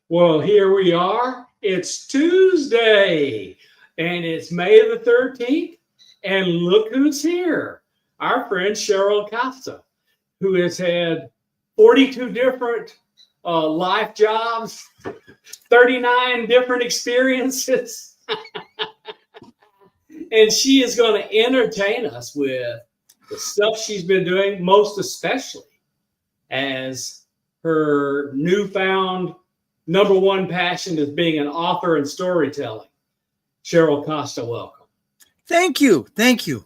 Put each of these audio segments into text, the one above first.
Well, here we are. It's Tuesday and it's May the 13th. And look who's here. Our friend Cheryl Costa, who has had 42 different life jobs, 39 different experiences. And she is going to entertain us with the stuff she's been doing, most especially as her newfound number one passion is being an author and storytelling. Cheryl Costa, welcome. Thank you. Thank you.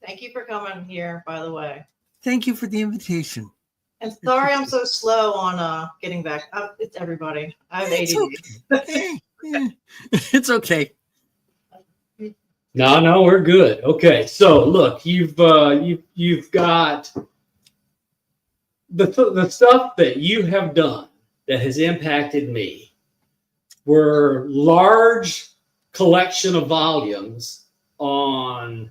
Thank you for coming here, by the way. Thank you for the invitation. And sorry I'm so slow on getting back. It's everybody. I have ADD. It's okay. No, we're good. Okay, so look, you've got the stuff that you have done that has impacted me were large collection of volumes on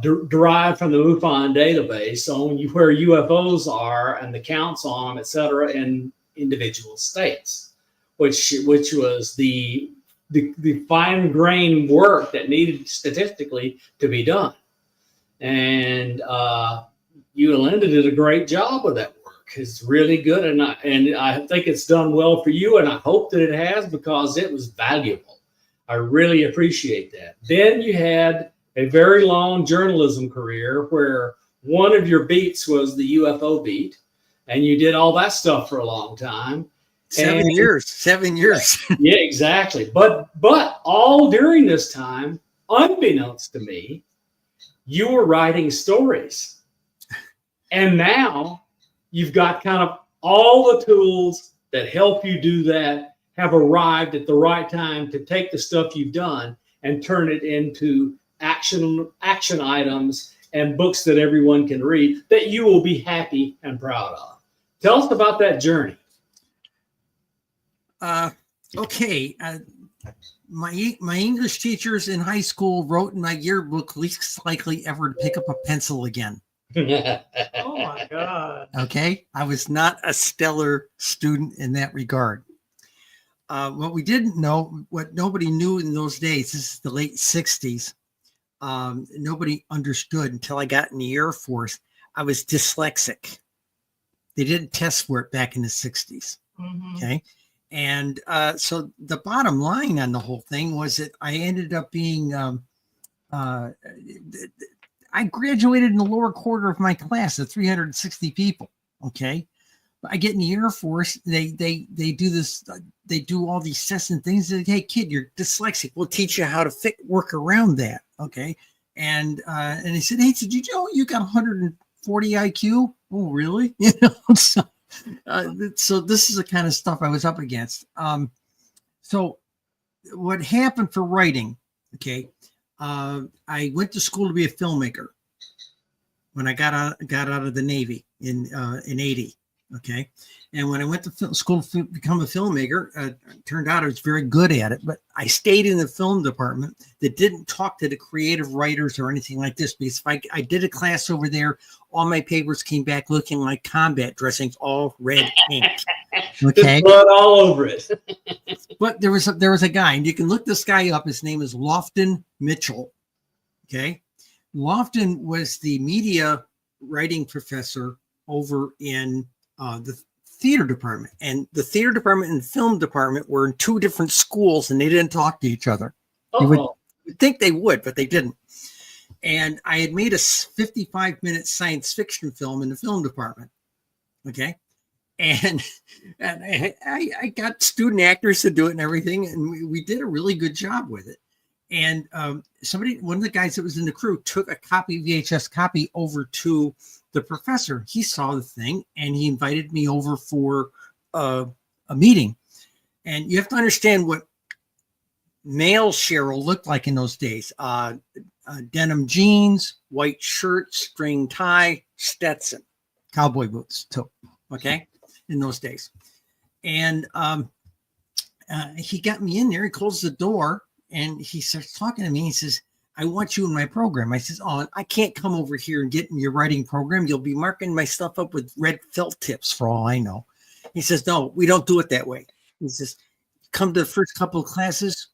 derived from the MUFON database on where UFOs are and the counts on them, et cetera, in individual states, which was the fine-grained work that needed statistically to be done. And you and Linda did a great job with that work. It's really good, and I think it's done well for you, and I hope that it has because it was valuable. I really appreciate that. Then you had a very long journalism career where one of your beats was the UFO beat, and you did all that stuff for a long time. 7 years. 7 years. Yeah, exactly. But all during this time, unbeknownst to me, you were writing stories. And now you've got kind of all the tools that help you do that have arrived at the right time to take the stuff you've done and turn it into action items and books that everyone can read that you will be happy and proud of. Tell us about that journey. Okay. My English teachers in high school wrote in my yearbook, least likely ever to pick up a pencil again. Oh my God. Okay. I was not a stellar student in that regard. What we didn't know, what nobody knew in those days, this is the late 60s. Nobody understood until I got in the Air Force. I was dyslexic. They didn't test for it back in the 60s. Mm-hmm. Okay. And so the bottom line on the whole thing was that I ended up being, I graduated in the lower quarter of my class of 360 people. Okay. I get in the Air Force. They do this. They do all these tests and things. They say, hey, kid, you're dyslexic. We'll teach you how to work around that. Okay. And they said, hey, did you know you got 140 IQ? Oh, really? You know, so this is the kind of stuff I was up against. So what happened for writing? Okay. I went to school to be a filmmaker when I got out of the Navy in 80. Okay. And when I went to school to become a filmmaker, it turned out I was very good at it, but I stayed in the film department that didn't talk to the creative writers or anything like this, because if I did a class over there, all my papers came back looking like combat dressings, all red ink. Okay. There's blood all over it. But there was a guy, and you can look this guy up. His name is Lofton Mitchell. Okay. Lofton was the media writing professor over in the theater department, and the theater department and film department were in two different schools, and they didn't talk to each other. You would think they would, but they didn't. And I had made a 55-minute science fiction film in the film department. Okay. And I got student actors to do it and everything. And we did a really good job with it. And one of the guys that was in the crew took a VHS copy over to the professor. He saw the thing and he invited me over for a meeting. And you have to understand what male Cheryl looked like in those days. Denim jeans, white shirt, string tie, Stetson, cowboy boots too. Okay. In those days. And he got me in there. He closed the door and he starts talking to me. He says, I want you in my program. I says, oh, I can't come over here and get in your writing program. You'll be marking my stuff up with red felt tips for all I know. He says, no, we don't do it that way. He says, come to the first couple of classes.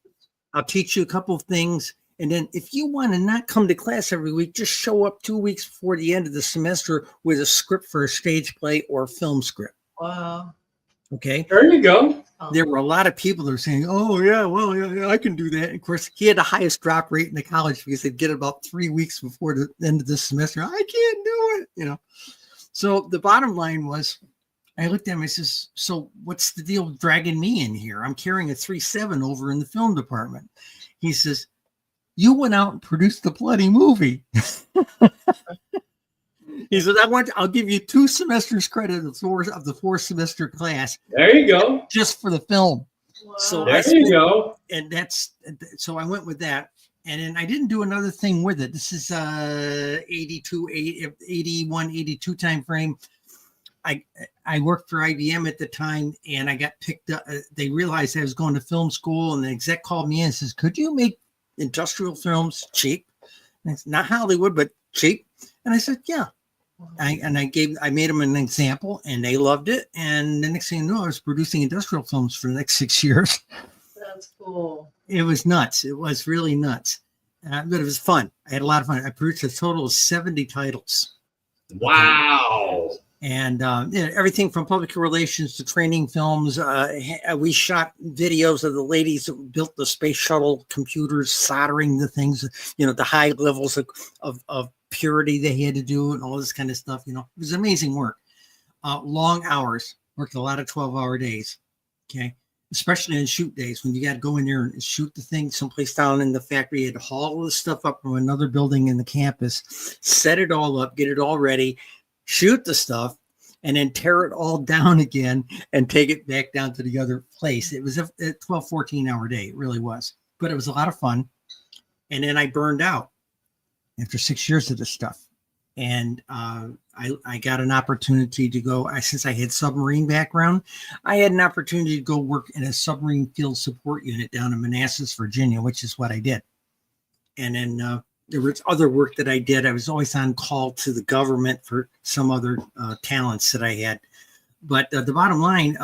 I'll teach you a couple of things. And then if you want to not come to class every week, just show up 2 weeks before the end of the semester with a script for a stage play or a film script. Wow. Okay. There you go. There were a lot of people that were saying, oh, yeah, well, yeah, I can do that. And of course, he had the highest drop rate in the college because they'd get it about 3 weeks before the end of the semester. I can't do it, So the bottom line was, I looked at him, I says, so what's the deal with dragging me in here? I'm carrying a 3.7 over in the film department. He says, you went out and produced the bloody movie. He says, I'll give you 2 semesters credit of the 4-semester class. There you go. Just for the film. Wow. So There you go. And so I went with that. And then I didn't do another thing with it. This is 81, 82 time frame. I worked for IBM at the time, and I got picked up. They realized I was going to film school, and the exec called me in and says, could you make industrial films cheap? And it's not Hollywood, but cheap. And I said, yeah. I made them an example, and they loved it. And the next thing you know, I was producing industrial films for the next 6 years. That's cool. It was nuts. It was really nuts. But it was fun. I had a lot of fun. I produced a total of 70 titles. Wow. And everything from public relations to training films. We shot videos of the ladies that built the space shuttle computers, soldering the things, the high levels of purity they had to do and all this kind of stuff. It was amazing work. Long hours, worked a lot of 12-hour days. Okay. Especially in shoot days when you got to go in there and shoot the thing someplace down in the factory. You had to haul all the stuff up from another building in the campus, set it all up, get it all ready, shoot the stuff, and then tear it all down again and take it back down to the other place. It was a 12, 14-hour day. It really was. But it was a lot of fun. And then I burned out after 6 years of this stuff. And I got an opportunity to go, since I had submarine background, I had an opportunity to go work in a submarine field support unit down in Manassas, Virginia, which is what I did. And then there was other work that I did. I was always on call to the government for some other talents that I had. But the bottom line,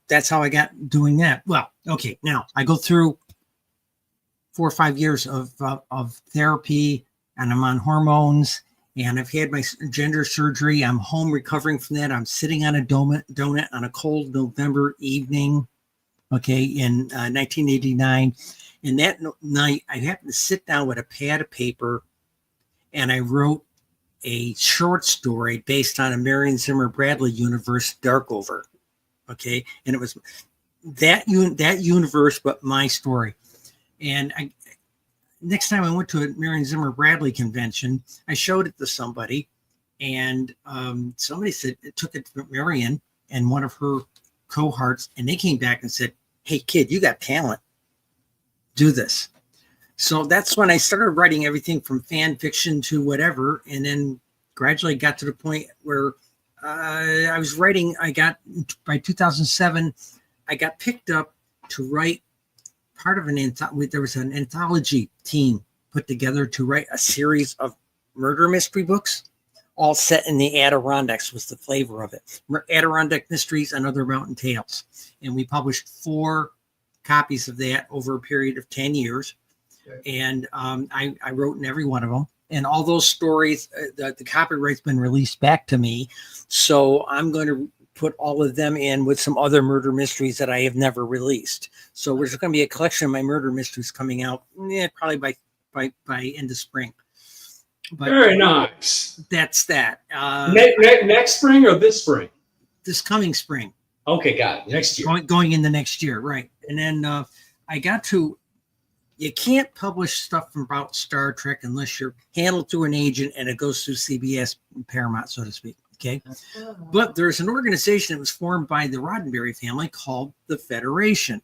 that's how I got doing that. Well, okay, now I go through 4 or 5 years of therapy, and I'm on hormones, and I've had my gender surgery. I'm home recovering from that. I'm sitting on a donut on a cold November evening, okay, in 1989. And that night, I happened to sit down with a pad of paper, and I wrote a short story based on a Marion Zimmer Bradley universe, Darkover. Okay, and it was that universe, but my story. And next time I went to a Marion Zimmer Bradley convention, I showed it to somebody, and somebody said it took it to Marion and one of her cohorts, and they came back and said, "Hey, kid, you got talent. Do this." So that's when I started writing everything from fan fiction to whatever, and then gradually got to the point where I was writing. By 2007, I got picked up to write part of there was an anthology team put together to write a series of murder mystery books, all set in the Adirondacks was the flavor of it. Adirondack Mysteries and Other Mountain Tales. And we published 4 copies of that over a period of 10 years. Okay. And I wrote in every one of them. And all those stories, the copyright's been released back to me. So I'm going to put all of them in with some other murder mysteries that I have never released. So there's going to be a collection of my murder mysteries coming out probably by end of spring. But very nice. That's that. Next spring or this spring? This coming spring. Okay, got it. Next year. Going in the next year, right. And then you can't publish stuff about Star Trek unless you're handled through an agent and it goes through CBS and Paramount, so to speak. Okay. But there's an organization that was formed by the Roddenberry family called the Federation.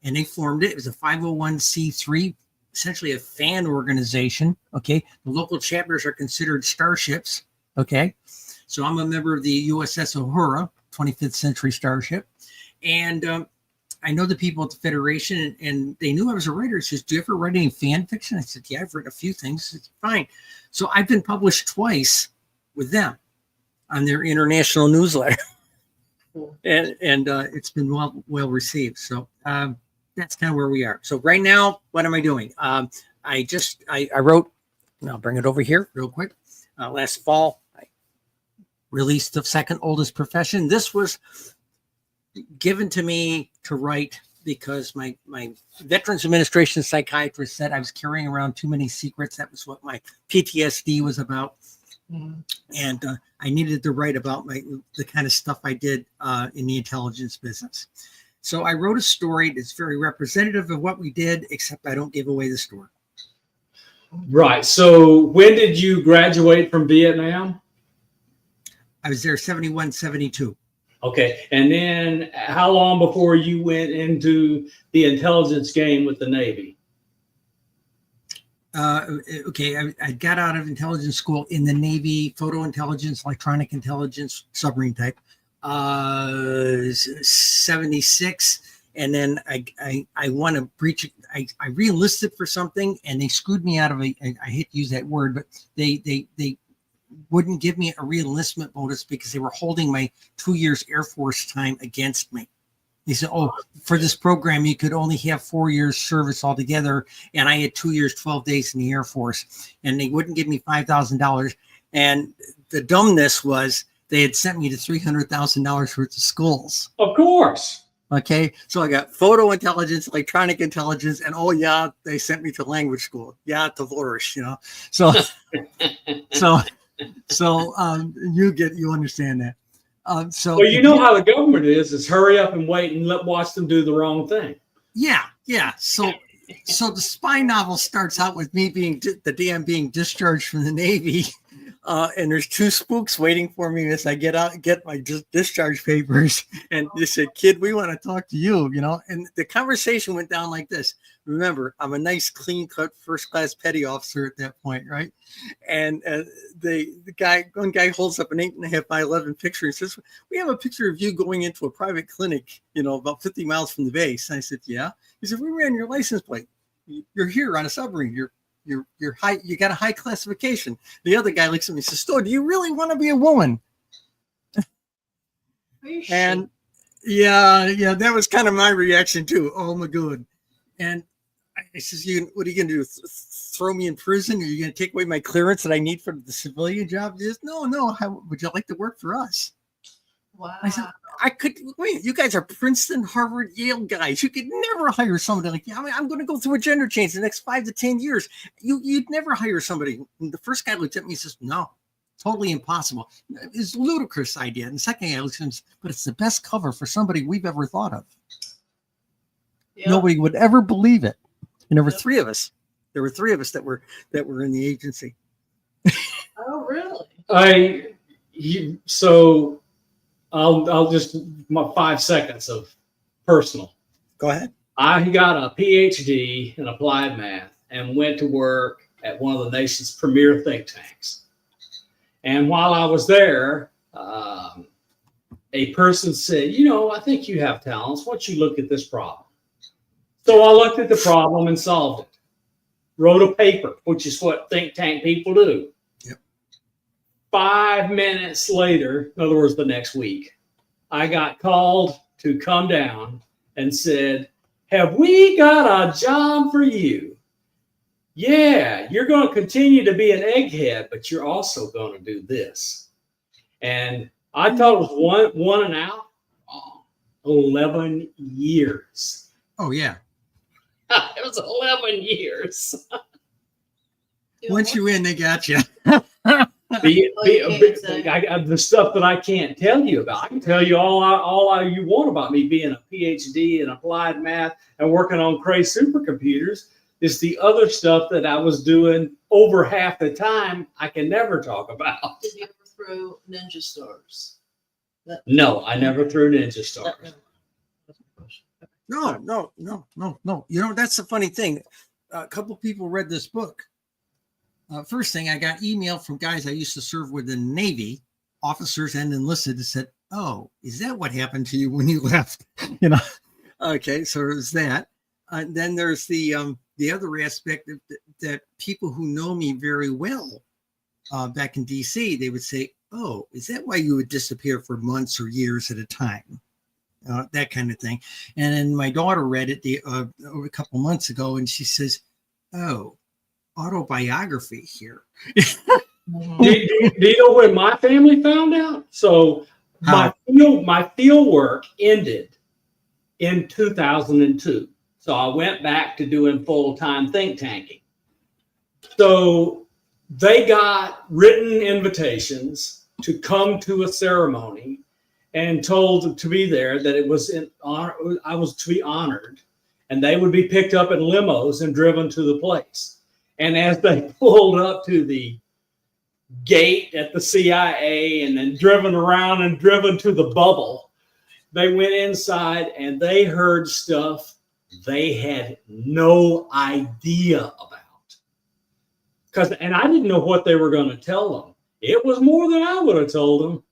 And they formed it. It was a 501c3, essentially a fan organization. Okay. The local chapters are considered starships. Okay. So I'm a member of the USS Uhura, 25th century starship. And I know the people at the Federation, and they knew I was a writer. He says, "Do you ever write any fan fiction?" I said, "Yeah, I've written a few things." It's fine. So I've been published twice with them on their international newsletter. Cool. and it's been well received. So that's kind of where we are. So right now, what am I doing? I wrote. I'll bring it over here real quick. Last fall, I released the second oldest profession. This was given to me to write because my Veterans Administration psychiatrist said I was carrying around too many secrets. That was what my PTSD was about. And I needed to write about the kind of stuff I did in the intelligence business. So I wrote a story that's very representative of what we did, except I don't give away the story. Right. So when did you graduate from Vietnam? I was there 71, 72. Okay. And then how long before you went into the intelligence game with the Navy? Okay, I got out of intelligence school in the Navy, photo intelligence, electronic intelligence, submarine type, 76. And then I won a breach. I re-enlisted for something, and they screwed me out of I hate to use that word, but they wouldn't give me a re-enlistment bonus because they were holding my 2 years Air Force time against me. They said, oh, for this program, you could only have 4 years service altogether. And I had 2 years, 12 days in the Air Force, and they wouldn't give me $5,000. And the dumbness was they had sent me to $300,000 worth of schools. Of course. Okay. So I got photo intelligence, electronic intelligence, and oh yeah, they sent me to language school. Yeah, to flourish, you know. So, you understand that. So well, you know how the government is hurry up and wait and watch them do the wrong thing. Yeah. So the spy novel starts out with me being being discharged from the Navy, and there's two spooks waiting for me as I get my discharge papers, and they said, "Kid, we want to talk to you," you know. And the conversation went down like this. Remember, I'm a nice, clean-cut, first-class petty officer at that point, right? And one guy holds up an 8.5 by 11 picture and says, "We have a picture of you going into a private clinic, you know, about 50 miles from the base." And I said, "Yeah." He said, "We ran your license plate. You're here on a submarine. You're high. You got a high classification." The other guy looks at me and says, "So, do you really want to be a woman?" And yeah, that was kind of my reaction too. Oh my God. And I says, "What are you going to do? Throw me in prison? Are you going to take away my clearance that I need for the civilian job?" He says, No. How would you like to work for us? Wow. I said, "I could. Wait, you guys are Princeton, Harvard, Yale guys. You could never hire somebody like you. I mean, I'm going to go through a gender change the next 5 to 10 years. You'd never hire somebody." And the first guy looked at me and says, "No, totally impossible. It's a ludicrous idea." And the second guy looks at me and says, "But it's the best cover for somebody we've ever thought of. Yep. Nobody would ever believe it." And there were three of us. There were three of us that were in the agency. Oh, really? I'll just my 5 seconds of personal. Go ahead. I got a PhD in applied math and went to work at one of the nation's premier think tanks. And while I was there, a person said, "I think you have talents. Why don't you look at this problem?" So I looked at the problem and solved it. Wrote a paper, which is what think tank people do. Yep. 5 minutes later, in other words, the next week, I got called to come down and said, "Have we got a job for you? Yeah, you're going to continue to be an egghead, but you're also going to do this." And I thought it was one and out. 11 years. Oh, yeah. It was 11 years. Once you in, they got you. The stuff that I can't tell you about. I can tell you all you want about me being a PhD in applied math and working on Cray supercomputers. Is the other stuff that I was doing over half the time I can never talk about. Did you ever throw ninja stars? No, I never threw ninja stars. No. That's the funny thing. A couple people read this book. First thing, I got email from guys I used to serve with in the Navy, officers and enlisted, that said, "Oh, is that what happened to you when you left?" Okay, so there's that. Then there's the other aspect that people who know me very well back in DC, they would say, oh, is that why you would disappear for months or years at a time? That kind of thing. And then my daughter read it a couple months ago, and she says, oh, autobiography here. Mhm. Do you know when my family found out? So my field work ended in 2002. So I went back to doing full-time think tanking. So they got written invitations to come to a ceremony and told to be there, that it was in honor, I was to be honored, and they would be picked up in limos and driven to the place. And as they pulled up to the gate at the CIA and then driven around and driven to the bubble, they went inside and they heard stuff they had no idea about. And I didn't know what they were going to tell them. It was more than I would have told them.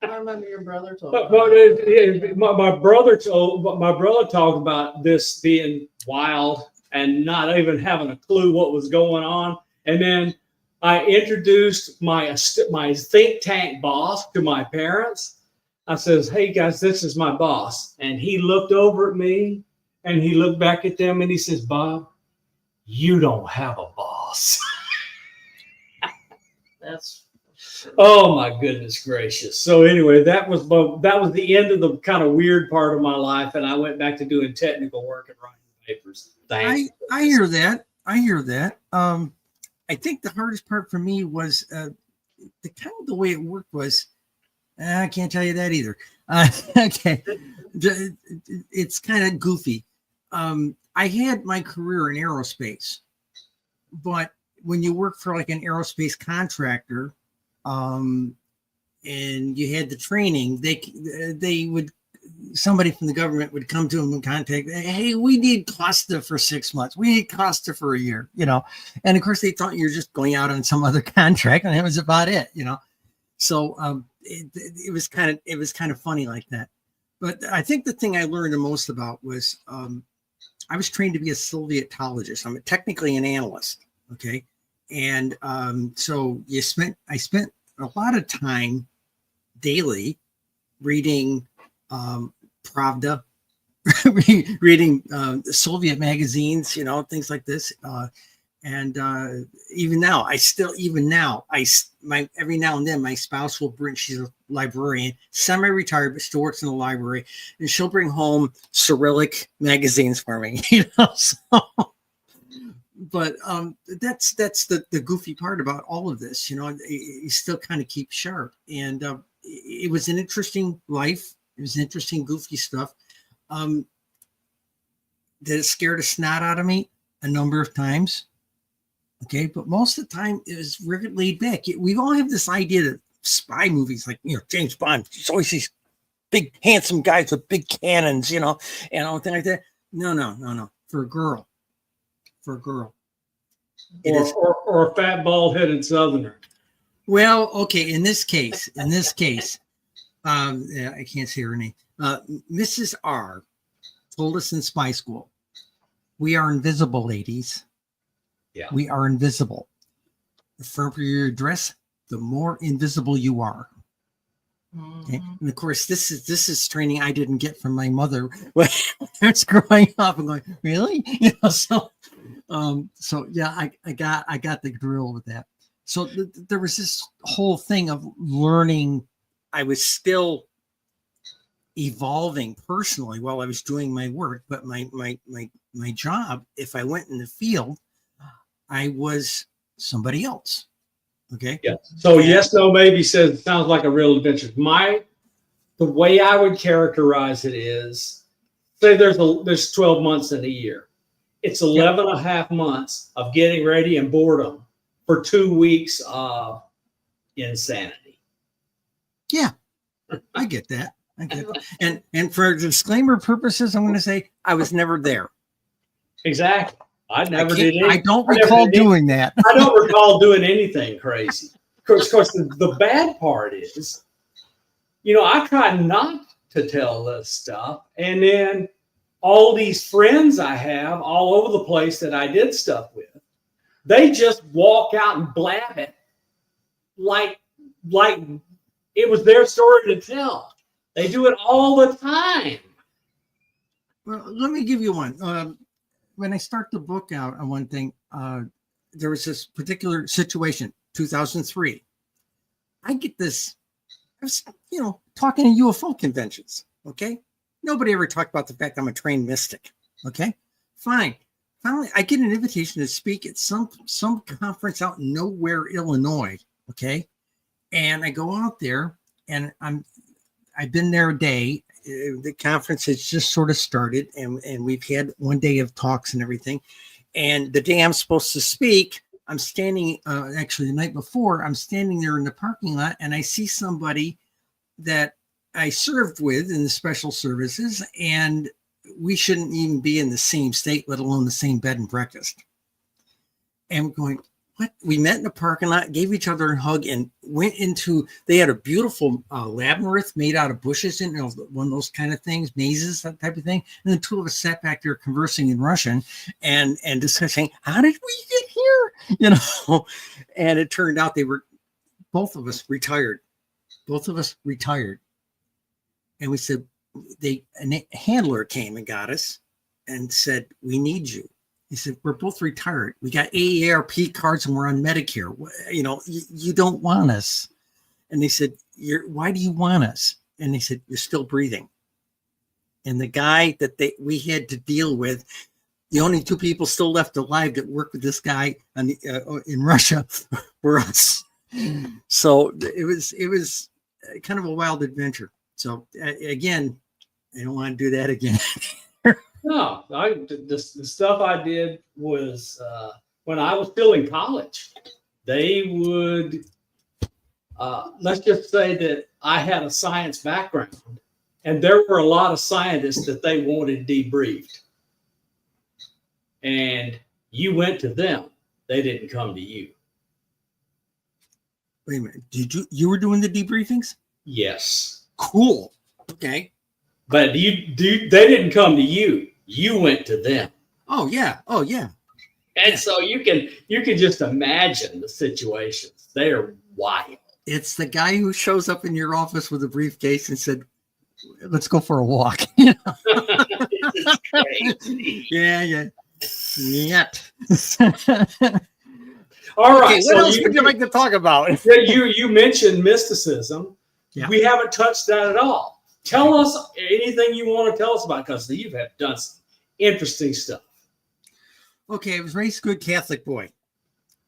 I remember your brother told But me. my brother talked about this being wild and not even having a clue what was going on. And then I introduced my think tank boss to my parents. I says, hey guys, this is my boss. And he looked over at me and he looked back at them and he says, Bob, you don't have a boss. That's Oh my goodness gracious. So anyway, that was the end of the kind of weird part of my life. And I went back to doing technical work and writing papers. I hear that. I hear that. I think the hardest part for me was the way it worked was, I can't tell you that either. Okay. It's kind of goofy. I had my career in aerospace, but when you work for like an aerospace contractor, and you had the training, they would, somebody from the government would come to them and contact, hey, we need Costa for 6 months. We need Costa for a year, you know? And of course they thought you were just going out on some other contract, and that was about it, you know? So, it was kind of funny like that. But I think the thing I learned the most about was, I was trained to be a Sovietologist. I'm technically an analyst. Okay. And, so I spent a lot of time daily reading, Pravda, reading Soviet magazines, you know, things like this. And even now, every now and then, my spouse will bring, she's a librarian, semi-retired, but still works in the library, and she'll bring home Cyrillic magazines for me, you know. So, but that's the goofy part about all of this, you know. You still kind of keep sharp, and it was an interesting life. It was interesting, goofy stuff. That it scared the snot out of me a number of times. Okay, but most of the time it was very laid back. We all have this idea that spy movies, like, you know, James Bond, it's always these big, handsome guys with big cannons, you know, and all things like that. No. For a girl. Or a fat, bald-headed Southerner. Well, okay, in this case, yeah, I can't say her name. Mrs. R told us in spy school, we are invisible, ladies. Yeah. We are invisible. The firmer your dress, the more invisible you are. Okay? And of course, this is training I didn't get from my mother when I was growing up. I'm going, really? You know, so yeah, I got the drill with that. So there was this whole thing of learning. I was still evolving personally while I was doing my work, but my job, if I went in the field, I was somebody else. Okay. Yeah. So yes, no, maybe says sounds like a real adventure. The way I would characterize it is, say there's 12 months in a year. It's 11 and a half months of getting ready and boredom for 2 weeks of insanity. Yeah, I get that. And for disclaimer purposes, I'm going to say I was never there. Exactly. I never did anything. I don't recall doing that. I don't recall doing anything crazy. Of course, the bad part is, you know, I try not to tell this stuff. And then all these friends I have all over the place that I did stuff with, they just walk out and blab it like it was their story to tell. They do it all the time. Well, let me give you one. When I start the book out on one thing, there was this particular situation, 2003. I get this, I was, talking to UFO conventions. Okay. Nobody ever talked about the fact I'm a trained mystic. Okay. Fine. Finally, I get an invitation to speak at some conference out in nowhere, Illinois. Okay. And I go out there and I've been there a day. The conference has just sort of started and we've had one day of talks and everything. And the day I'm supposed to speak, I'm standing, actually the night before, I'm standing there in the parking lot and I see somebody that I served with in the special services, and we shouldn't even be in the same state, let alone the same bed and breakfast. And we're going, what? We met in the parking lot, gave each other a hug, and went into, they had a beautiful labyrinth made out of bushes, and one of those kind of things, mazes, that type of thing. And the two of us sat back there conversing in Russian and discussing, how did we get here? And it turned out both of us retired. And we said, a handler came and got us and said, we need you. He said, we're both retired. We got AARP cards and we're on Medicare. You don't want us. And they said, why do you want us? And they said, you're still breathing. And the guy that we had to deal with, the only two people still left alive that worked with this guy in Russia were us. So it was kind of a wild adventure. So again, I don't want to do that again. No, the stuff I did was when I was still in college. They would, let's just say that I had a science background, and there were a lot of scientists that they wanted debriefed. And you went to them. They didn't come to you. Wait a minute. You were doing the debriefings? Yes. Cool. Okay. But they didn't come to you. You went to them. Oh yeah. And so you can just imagine the situations. They are wild. It's the guy who shows up in your office with a briefcase and said, let's go for a walk. It's crazy. Yeah. Yet. All right. What else would you like to talk about? You mentioned mysticism. Yeah. We haven't touched that at all. Tell us anything you want to tell us about, because you have done some interesting stuff. Okay, I was raised a good Catholic boy,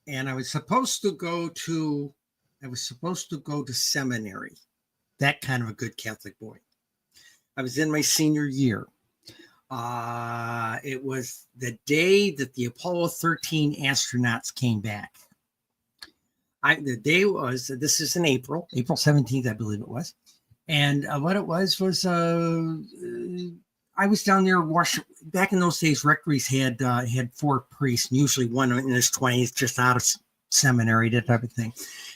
and I was supposed to go to seminary. That kind of a good Catholic boy. I was in my senior year. It was the day that the Apollo 13 astronauts came back. This is in April 17th, I believe it was. And what it was I was down there back in those days. Rectories had 4 priests, usually one in his 20s, just out of seminary, that type of thing.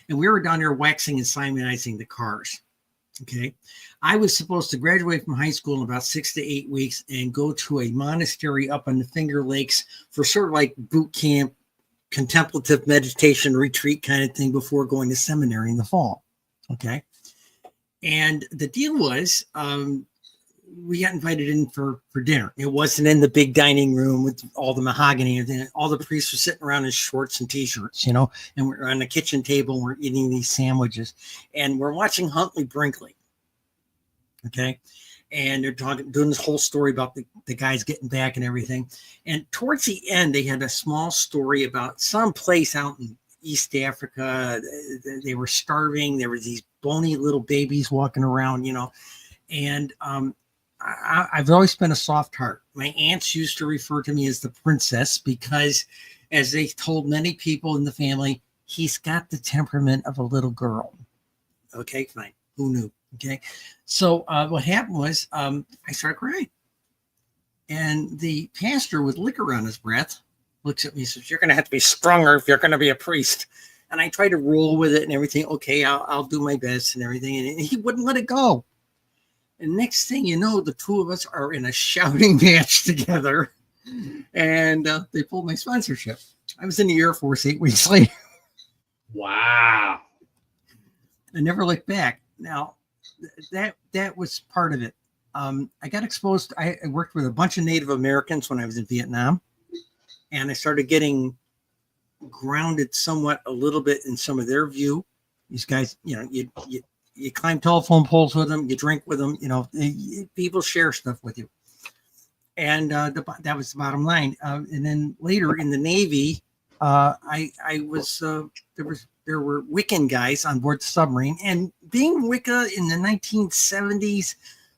And we were down there waxing and simonizing the cars. Okay. I was supposed to graduate from high school in about 6 to 8 weeks and go to a monastery up on the Finger Lakes for sort of like boot camp, contemplative meditation retreat kind of thing before going to seminary in the fall. Okay. And the deal was, we got invited in for dinner. It wasn't in the big dining room with all the mahogany and everything. All the priests were sitting around in shorts and t-shirts, and we're on the kitchen table and we're eating these sandwiches and we're watching Huntley Brinkley. Okay. And they're doing this whole story about the guys getting back and everything. And towards the end, they had a small story about some place out in East Africa. They were starving. There were these bony little babies walking around, and I've always been a soft heart. My aunts used to refer to me as the princess because, as they told many people in the family, he's got the temperament of a little girl. Okay, fine. Who knew? Okay. So what happened was I started crying. And the pastor with liquor on his breath looks at me and says, you're going to have to be stronger if you're going to be a priest. And I tried to roll with it and everything. Okay, I'll do my best and everything. And he wouldn't let it go. And next thing you know, the two of us are in a shouting match together. And they pulled my sponsorship. I was in the Air Force 8 weeks later. Wow. I never looked back. Now, that was part of it. I got exposed. I worked with a bunch of Native Americans when I was in Vietnam, and I started getting grounded somewhat a little bit in some of their view. These guys, you climb telephone poles with them, you drink with them, people share stuff with you. And that was the bottom line. And then later in the Navy, I was there were Wiccan guys on board the submarine, and being Wicca in the 1970s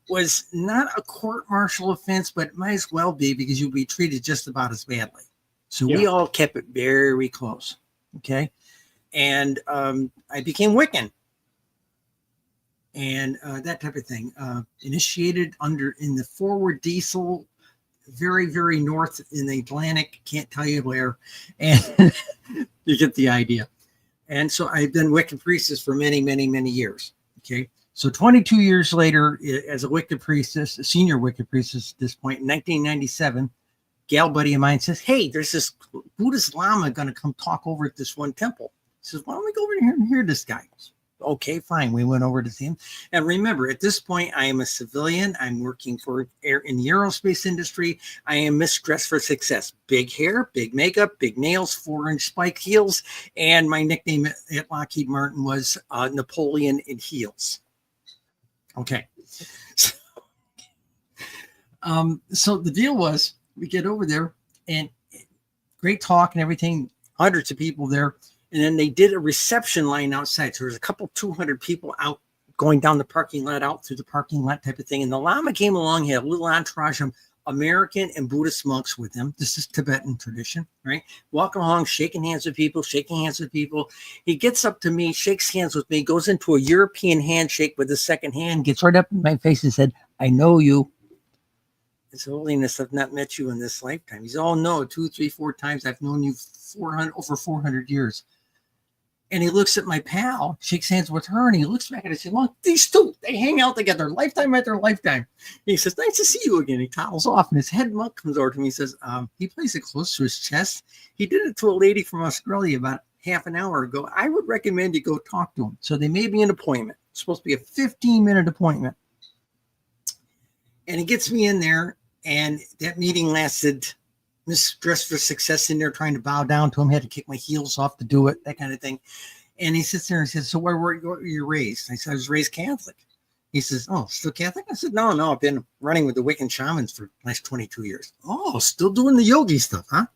was not a court-martial offense, but it might as well be, because you'd be treated just about as badly. So we all kept it very close. Okay. And I became Wiccan. And that type of thing. Initiated in the forward diesel, very, very north in the Atlantic. Can't tell you where. And you get the idea. And so I've been Wiccan priestess for many, many, many years. Okay. So 22 years later, as a Wiccan priestess, a senior Wiccan priestess at this point, in 1997, gal buddy of mine says, hey, there's this Buddhist Lama going to come talk over at this one temple. He says, why don't we go over here and hear this guy? Okay, fine. We went over to see him. And remember, at this point, I am a civilian. I'm working in the aerospace industry. I am Miss Dress for Success. Big hair, big makeup, big nails, 4-inch spike heels. And my nickname at Lockheed Martin was Napoleon in heels. Okay. So the deal was, we get over there and great talk and everything, hundreds of people there. And then they did a reception line outside. So there's a couple 200 people out going down the parking lot, out through the parking lot type of thing. And the Lama came along, he had a little entourage of American and Buddhist monks with him. This is Tibetan tradition, right? Walking along, shaking hands with people. He gets up to me, shakes hands with me, goes into a European handshake with the second hand, gets right up in my face and said, I know you. His Holiness, I've not met you in this lifetime. He's all no, 2, 3, 4 times. I've known you over 400 years. And he looks at my pal, shakes hands with her, and he looks back at us and says, well, these two, they hang out together lifetime after lifetime. And he says, nice to see you again. He toddles off, and his head monk comes over to me and says, he plays it close to his chest. He did it to a lady from Australia about half an hour ago. I would recommend you go talk to him. So they made me an appointment. It's supposed to be a 15-minute appointment. And he gets me in there, and that meeting lasted. Miss Dress for Success in there trying to bow down to him, had to kick my heels off to do it, that kind of thing. And he sits there and says, so where were you raised? I said, I was raised Catholic. He says, oh, still Catholic? I said, no, I've been running with the Wiccan shamans for the last 22 years. Oh, still doing the yogi stuff, huh?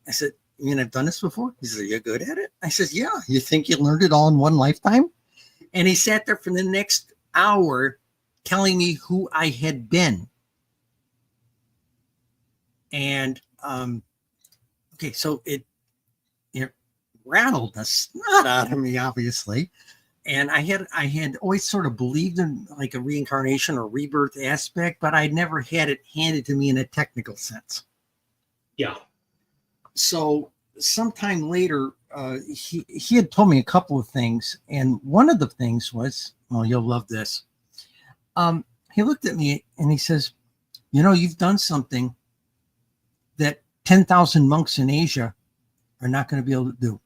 I said, you mean I've done this before? He said, are you good at it? I said, yeah. You think you learned it all in one lifetime? And he sat there for the next hour telling me who I had been. And okay, so it rattled the snot out of me, obviously. And I had always sort of believed in like a reincarnation or rebirth aspect, but I'd never had it handed to me in a technical sense. Yeah. So sometime later, he had told me a couple of things, and one of the things was, well, you'll love this. He looked at me and he says, you've done something that 10,000 monks in Asia are not going to be able to do.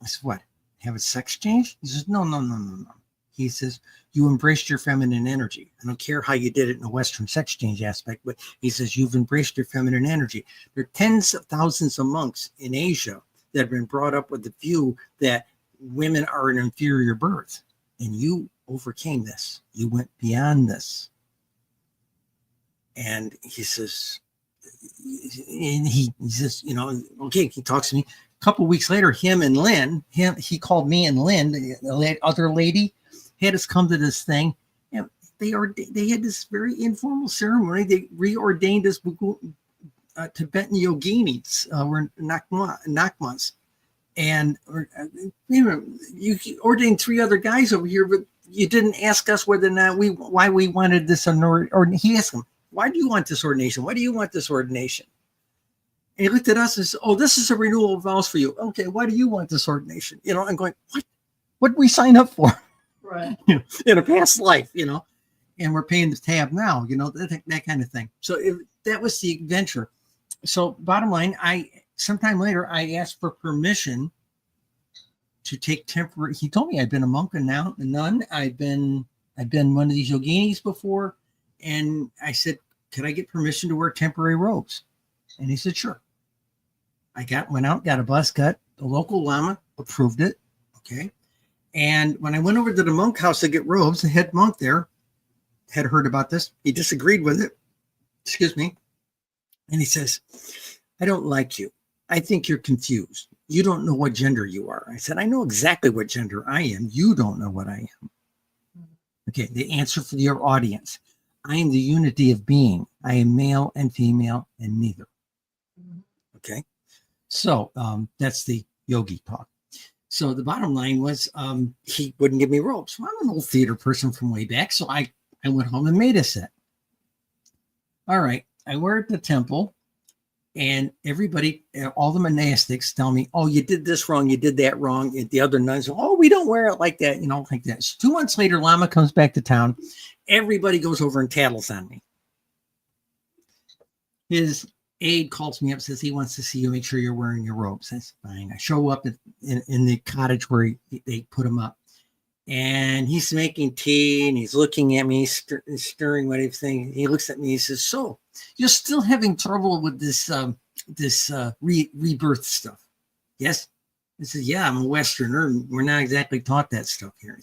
I said, what? Have a sex change? He says, no. He says, you embraced your feminine energy. I don't care how you did it in a Western sex change aspect, but he says, you've embraced your feminine energy. There are tens of thousands of monks in Asia that have been brought up with the view that women are an inferior birth. And you overcame this. You went beyond this. And he says, okay, he talks to me. A couple of weeks later, him and Lynn, he called me and Lynn, the other lady, had us come to this thing. And they had this very informal ceremony. They reordained us Tibetan yoginis, were nakmas. And you ordained 3 other guys over here, but you didn't ask us whether or not why we wanted this or he asked them, why do you want this ordination? Why do you want this ordination? And he looked at us and said, oh, this is a renewal of vows for you. Okay, why do you want this ordination? I'm going, what did we sign up for? Right. In a past life, and we're paying the tab now, that kind of thing. So that was the adventure. So bottom line, sometime later, I asked for permission to take temporary. He told me I'd been a monk and now a nun. I've been one of these yoginis before, and I said, "Could I get permission to wear temporary robes?" And he said, "Sure." Went out, got a buzz cut. The local lama approved it. Okay. And when I went over to the monk house to get robes, the head monk there had heard about this. He disagreed with it. Excuse me. And he says, "I don't like you. I think you're confused. You don't know what gender you are." I said, "I know exactly what gender I am. You don't know what I am." Okay. The answer for your audience. I am the unity of being. I am male and female and neither. Okay. So that's the yogi talk. So the bottom line was he wouldn't give me robes. Well, I'm an old theater person from way back. So I went home and made a set. All right. I wear it at the temple, and everybody, all the monastics tell me, "Oh, you did this wrong. You did that wrong." And the other nuns, "Oh, we don't wear it like that." Like that. So 2 months later, Lama comes back to town. Everybody goes over and tattles on me. His aide calls me up, says he wants to see you, make sure you're wearing your robes. That's fine. I show up in the cottage where they put him up, and he's making tea and he's looking at me, stirring what he's saying. He looks at me, he says, "So you're still having trouble with this rebirth stuff?" "Yes." I said, "Yeah, I'm a Westerner and we're not exactly taught that stuff here."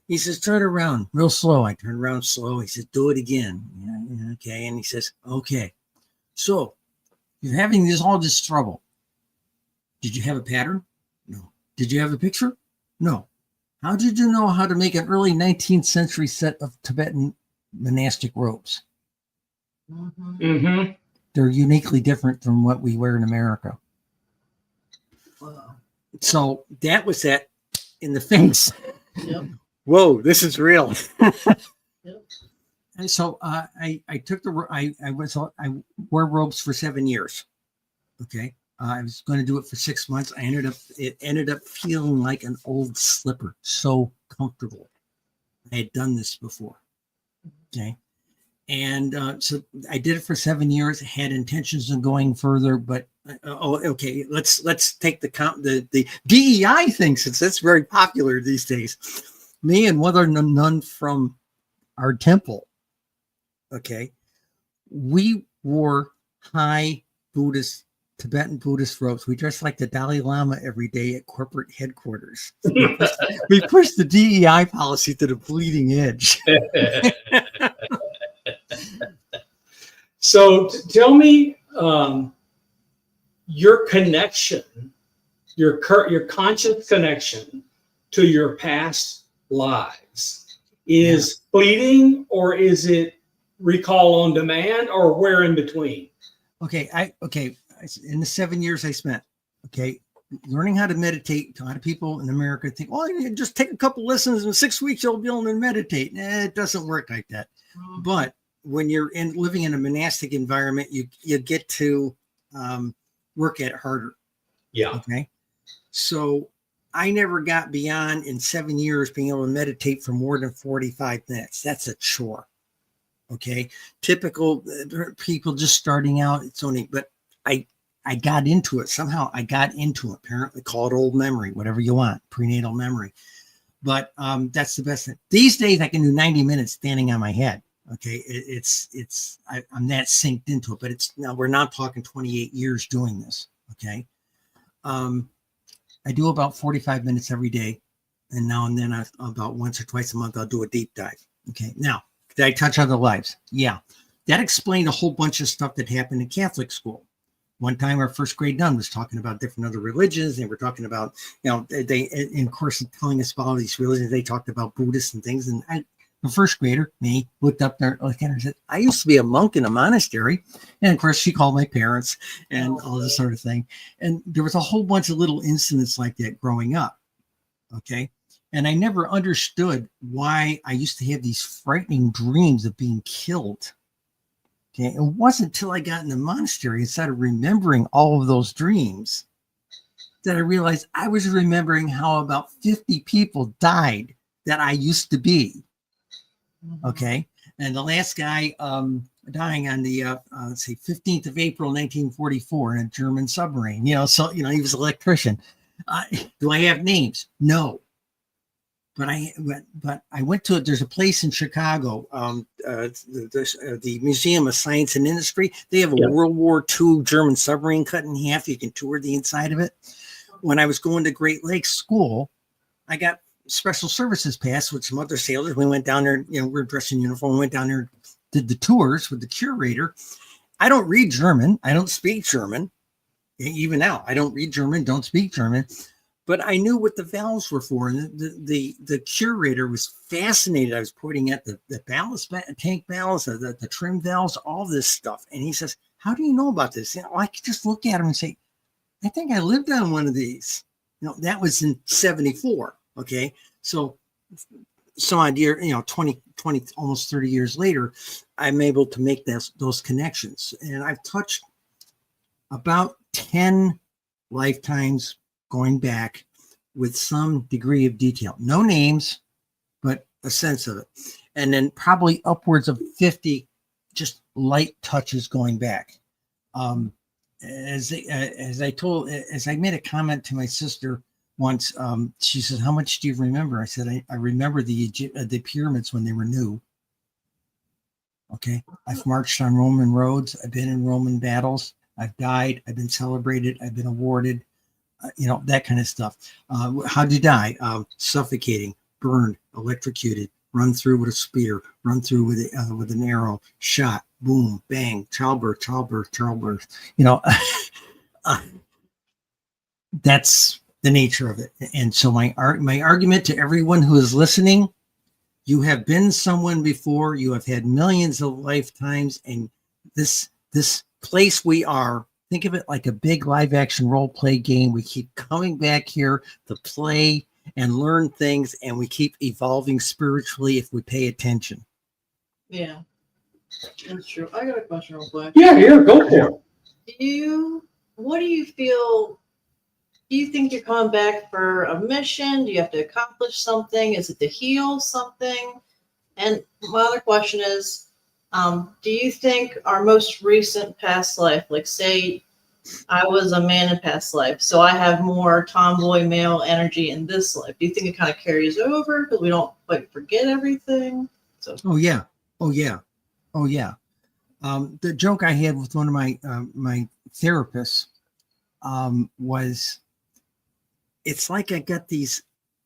He says, "Turn around real slow." I turn around slow. He says, "Do it again." Yeah, okay. And he says, "Okay. So you're having all this trouble. Did you have a pattern?" "No." "Did you have a picture?" "No." "How did you know how to make an early 19th century set of Tibetan monastic robes?" Mm-hmm. They're uniquely different from what we wear in America. Wow. So that was that in the face. Yep. Whoa, this is real. Yep. And so I wore robes for 7 years. Okay. I was going to do it for 6 months. It ended up feeling like an old slipper. So comfortable. I had done this before. Okay. And so I did it for 7 years, had intentions of going further, but okay. Let's take the DEI thing, since that's very popular these days. Me and one other nun from our temple, okay, we wore high Tibetan Buddhist robes. We dressed like the Dalai Lama every day at corporate headquarters. We pushed the DEI policy to the bleeding edge. So tell me your connection, your conscious connection to your past lives is fleeting, or is it recall on demand, or where in between? Okay. In the 7 years I spent, okay, learning how to meditate. A lot of people in America think, "Oh, you just take a couple lessons in 6 weeks, you'll be able to meditate." It doesn't work like that. Mm-hmm. But when you're living in a monastic environment, you get to work at it harder. Yeah. Okay. So I never got beyond, in 7 years, being able to meditate for more than 45 minutes. That's a chore. Okay. Typical people just starting out, it's only, but I got into it. Somehow I got into it. Apparently, call it old memory, whatever you want, prenatal memory. But that's the best thing. These days I can do 90 minutes standing on my head. Okay. I'm that synced into it, but we're not talking 28 years doing this. Okay. I do about 45 minutes every day. And now and then about once or twice a month, I'll do a deep dive. Okay. Now, did I touch other lives? Yeah. That explained a whole bunch of stuff that happened in Catholic school. One time our first grade nun was talking about different other religions. They were talking about, they, in course of telling us about all these religions, they talked about Buddhists and things. And the first grader, me, looked up there, looked at her and said, "I used to be a monk in a monastery." And of course, she called my parents and all this sort of thing. And there was a whole bunch of little incidents like that growing up. Okay. And I never understood why I used to have these frightening dreams of being killed. Okay. It wasn't until I got in the monastery and started remembering all of those dreams that I realized I was remembering how about 50 people died that I used to be. Okay. And the last guy dying on the, 15th of April, 1944 in a German submarine, so, he was an electrician. Do I have names? No. But I went to there's a place in Chicago, the Museum of Science and Industry. They have a World War II German submarine cut in half. You can tour the inside of it. When I was going to Great Lakes School, I got special services pass with some other sailors. We went down there, you know, we're dressed in uniform. We went down there, did the tours with the curator. I don't read German. I don't speak German. Even now, I don't read German, don't speak German. But I knew what the valves were for. And the curator was fascinated. I was pointing at the ballast tank valves, the trim valves, all this stuff. And he says, how do you know about this? You know, I could just look at him and say, I think I lived on one of these. You know, that was in 74. Okay. So some idea, you know, 20, almost 30 years later, I'm able to make those connections. And I've touched about 10 lifetimes going back with some degree of detail. No names, but a sense of it. And then probably upwards of 50 just light touches going back. As I made a comment to my sister once, she said, how much do you remember? I said, I remember the pyramids when they were new. Okay. I've marched on Roman roads. I've been in Roman battles. I've died. I've been celebrated. I've been awarded. You know, that kind of stuff. How'd you die? Suffocating, burned, electrocuted, run through with a spear, run through with an arrow, shot, boom, bang, childbirth. You know, that's the nature of it. And so my argument to everyone who is listening, you have been someone before, you have had millions of lifetimes, and this place we are, think of it like a big live action role play game. We keep coming back here to play and learn things, and we keep evolving spiritually if we pay attention. Yeah, that's true. I got a question real quick. Yeah, go for it. What do you feel? Do you think you're coming back for a mission? Do you have to accomplish something? Is it to heal something? And my other question is, do you think our most recent past life, like say I was a man in past life, so I have more tomboy male energy in this life, do you think it kind of carries over because we don't like forget everything? So Oh yeah. The joke I had with one of my my therapists was, it's like I got these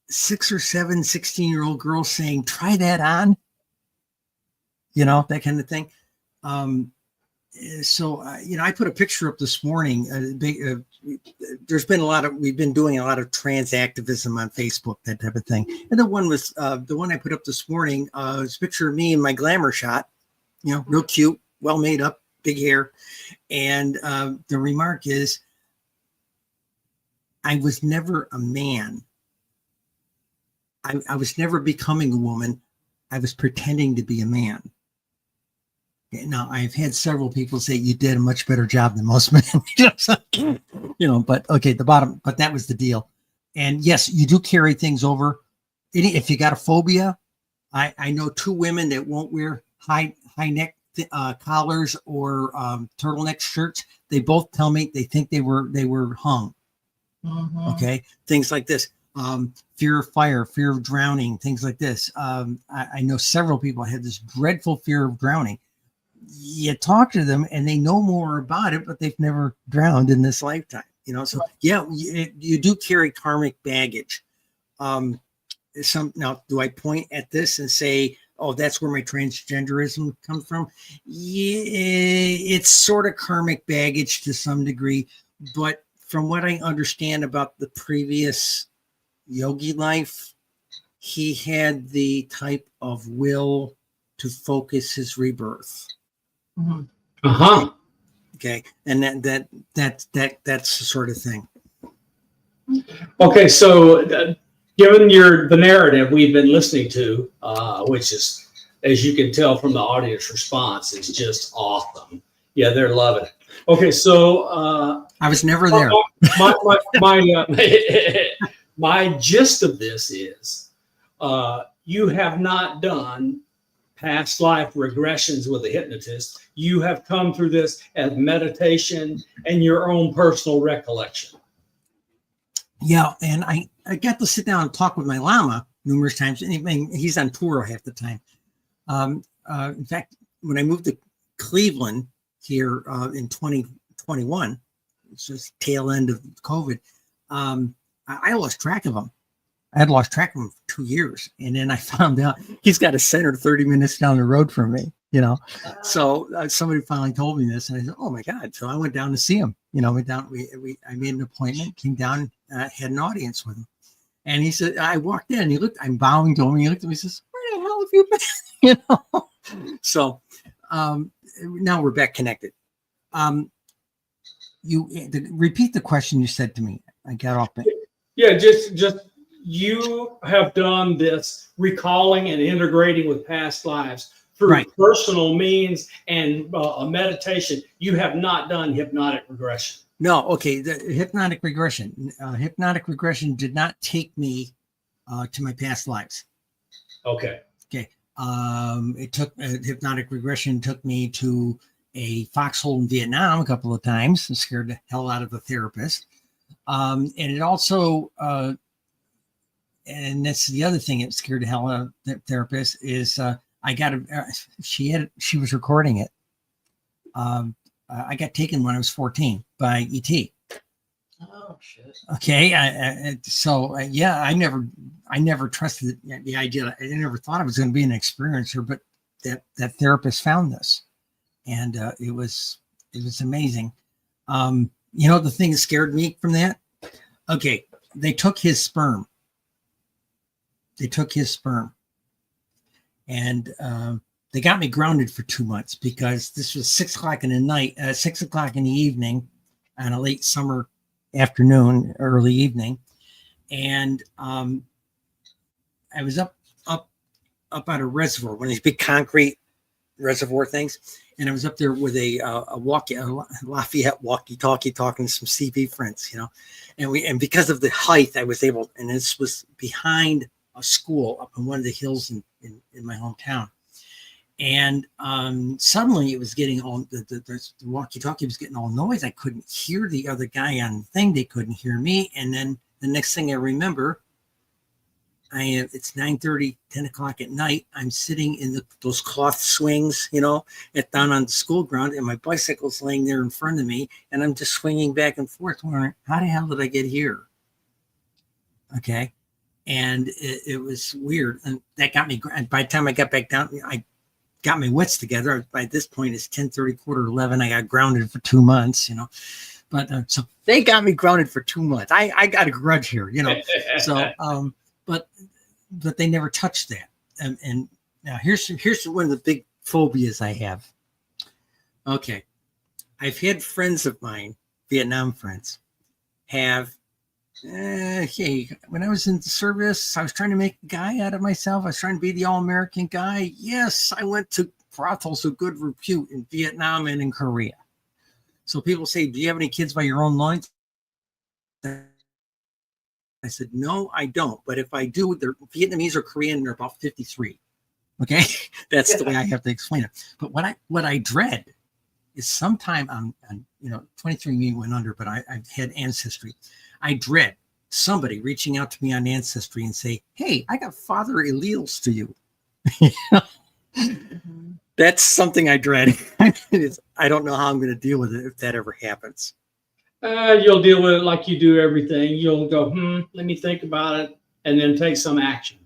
6 or 7 16-year-old girls saying, try that on. You know, that kind of thing. So, you know, I put a picture up this morning. There's been we've been doing a lot of trans activism on Facebook, that type of thing. And the one I put up this morning was a picture of me in my glamour shot, you know, real cute, well made up, big hair. And the remark is, I was never a man. I was never becoming a woman. I was pretending to be a man. Now, I've had several people say you did a much better job than most men, you know, but okay, but that was the deal. And yes, you do carry things over. If you got a phobia, I know 2 women that won't wear high neck collars or turtleneck shirts. They both tell me they think they were hung. mm-hmm. Okay. Things like this. Fear of fire, fear of drowning, things like this. I know several people had this dreadful fear of drowning. You talk to them and they know more about it, but they've never drowned in this lifetime, you know? So yeah, you do carry karmic baggage. Now, do I point at this and say, oh, that's where my transgenderism comes from? Yeah, it's sort of karmic baggage to some degree, but from what I understand about the previous yogi life, he had the type of will to focus his rebirth. Mm-hmm. Uh-huh. Okay. And that's the sort of thing. Okay, so given the narrative we've been listening to, which is, as you can tell from the audience response, it's just awesome. Yeah, they're loving it. Okay, so I was never there. My gist of this is, you have not done past life regressions with a hypnotist. You have come through this as meditation and your own personal recollection. Yeah, and I got to sit down and talk with my llama numerous times. And he's on tour half the time. In fact, when I moved to Cleveland here in 2021, it's just tail end of COVID, I lost track of him. I had lost track of him for 2 years. And then I found out he's got a center 30 minutes down the road from me, you know. So somebody finally told me this, and I said, oh my God. So I went down to see him, you know, I made an appointment, came down, had an audience with him. And he said, I walked in, and I'm bowing to him, and he looked at me and says, where the hell have you been? You know? So now we're back connected. Repeat the question you said to me. I got off it. Yeah, just you have done this recalling and integrating with past lives through personal means and a meditation. You have not done hypnotic regression. No, okay. The hypnotic regression. Hypnotic regression did not take me to my past lives. Okay. Okay. It took hypnotic regression took me to a foxhole in Vietnam a couple of times and scared the hell out of the therapist. And it also, and that's the other thing that scared the hell out of the therapist is she was recording it. I got taken when I was 14 by ET. Oh shit. Okay. I never trusted the idea. I never thought I was going to be an experiencer, but that therapist found this, and it was amazing. You know, the thing that scared me from that. Okay. They took his sperm. And, they got me grounded for 2 months because this was 6 o'clock in the evening on a late summer afternoon, early evening. And I was up at a reservoir, one of these big concrete reservoir things. And I was up there with a Lafayette walkie-talkie talking to some CV friends, you know. And because of the height, I was able, and this was behind a school up in one of the hills in my hometown. And suddenly it was getting all the walkie-talkie was getting all noise. I couldn't hear the other guy on the thing. They couldn't hear me. And then the next thing I remember, it's 9:30, 10 o'clock at night. I'm sitting in those cloth swings, you know, down on the school ground, and my bicycle's laying there in front of me, and I'm just swinging back and forth, wondering, how the hell did I get here? Okay. And it was weird. And that got me, and by the time I got back down, I got my wits together. By this point, it's 10:30, 10:45. I got grounded for 2 months, you know. But so they got me grounded for 2 months. I got a grudge here, you know. So, but they never touched that. And now here's one of the big phobias I have. Okay, I've had friends of mine, Vietnam friends, have. Hey, when I was in the service, I was trying to make a guy out of myself. I was trying to be the all-American guy. Yes, I went to brothels of good repute in Vietnam and in Korea. So people say, do you have any kids by your own lines? I said, no, I don't. But if I do, they're Vietnamese or Korean, they're about 53. Okay. That's the way I have to explain it. But what I dread is sometime on 23andMe went under, but I've had Ancestry. I dread somebody reaching out to me on Ancestry and say, hey, I got father alleles to you. That's something I dread. I don't know how I'm going to deal with it if that ever happens. You'll deal with it like you do everything. You'll go, let me think about it, and then take some action.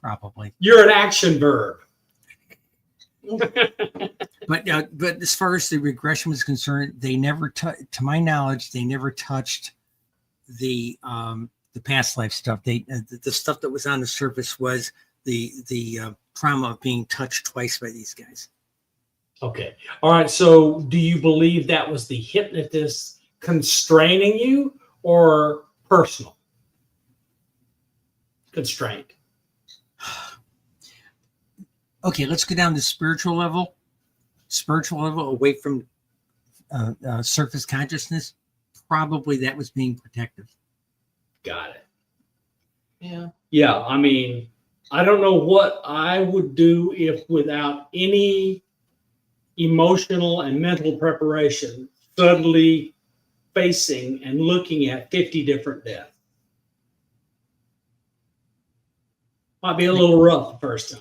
Probably. You're an action verb. But as far as the regression was concerned, they never, to my knowledge, they never touched the past life stuff. The stuff that was on the surface was the trauma of being touched twice by these guys. Okay. All right. So do you believe that was the hypnotist constraining you or personal constraint? Okay, let's go down to spiritual level away from surface consciousness. Probably that was being protective. Got it. Yeah. Yeah. I mean, I don't know what I would do if without any emotional and mental preparation, suddenly facing and looking at 50 different deaths. Might be a little rough the first time.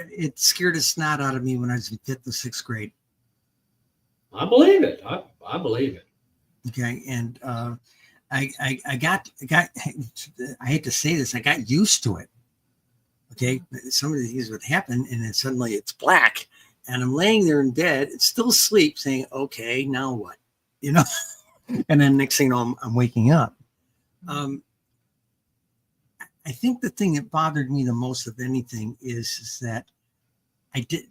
It scared the snot out of me when I was in 5th or 6th grade. I believe it. I believe it. Okay. And I hate to say this, I got used to it. Okay. Some of these would happen and then suddenly it's black and I'm laying there in bed, it's still asleep saying, okay, now what? You know? And then next thing you know, I'm waking up. I think the thing that bothered me the most of anything is that the